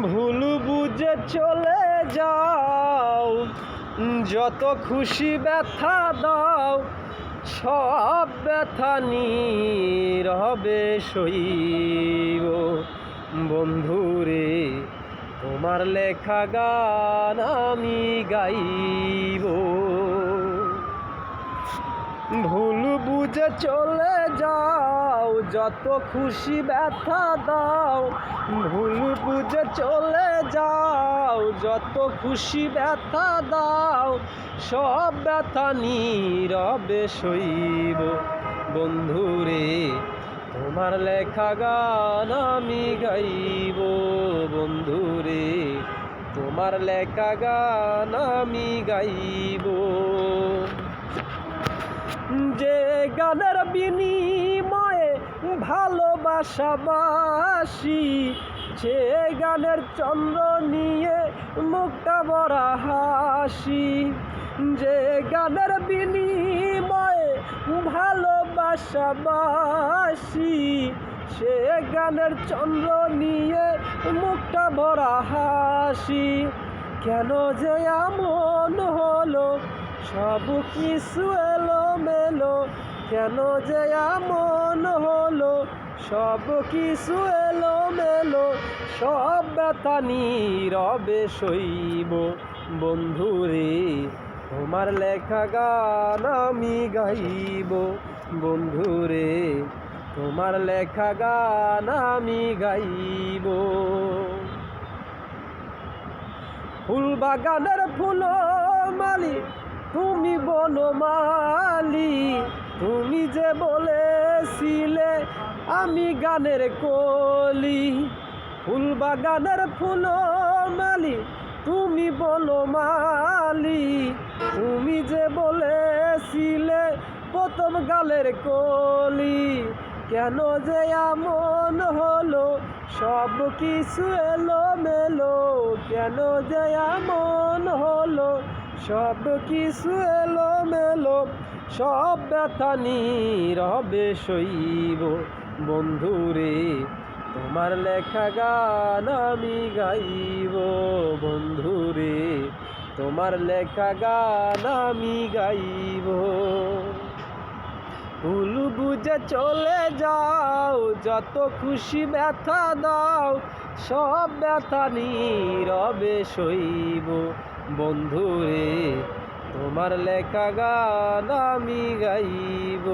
ভুল বুঝে চলে যাও, যত খুশি ব্যথা দাও, সব ব্যথা নীরবে সইব। বন্ধুরে তোমার লেখা গান আমি গাইব। ভুল বুঝে চলে যাও, যত খুশি ব্যথা দাও। ভুল বুঝে চলে যাও, যত খুশি ব্যথা দাও, সব ব্যথা নীরবে সইব। বন্ধুরে তোমার লেখা গান আমি গাইব। বন্ধুরে তোমার লেখা গান আমি গাইব। যে গানের বিনিময়ে ভালোবাসাবাসি, সে গানের চন্দ্র নিয়ে মুখটা ভরা হাসি। যে গানের বিনিময়ে ভালোবাসাবাসি, সে গানের চন্দ্র নিয়ে মুখটা ভরা হাসি। কেন যে এমন হলো, সব কিছু এলোমেলো। কেন যে এমন হলো, সব কিছু এলোমেলো। সব ব্যথা নীরবে সইব। বন্ধুরে তোমার লেখা গান আমি গাইব। বন্ধুরে তোমার লেখা গান আমি গাইব। ফুল বাগানের ফুল মালি, তুমি বনমালি। তুমি যে বলেছিলে আমি গানের কলি। ফুল বাগানের ফুল মালি, তুমি বনমালি। তুমি যে বলেছিলে প্রথম গালের কলি। কেন যে এমন হলো, সব কিছু এলোমেলো। কেন যে এমন হলো, সব কিছু এলোমেলো। সব ব্যথা নীরবে সইব। বন্ধুরে তোমার লেখা গান আমি গাইব। বন্ধুরে তোমার লেখা গান আমি গাইব। ভুল বুঝে চলে যাও, যত খুশি ব্যথা দাও, সব ব্যথা নীরবে সইব। বন্ধুরে তোমার লেখা গান আমি গাইব।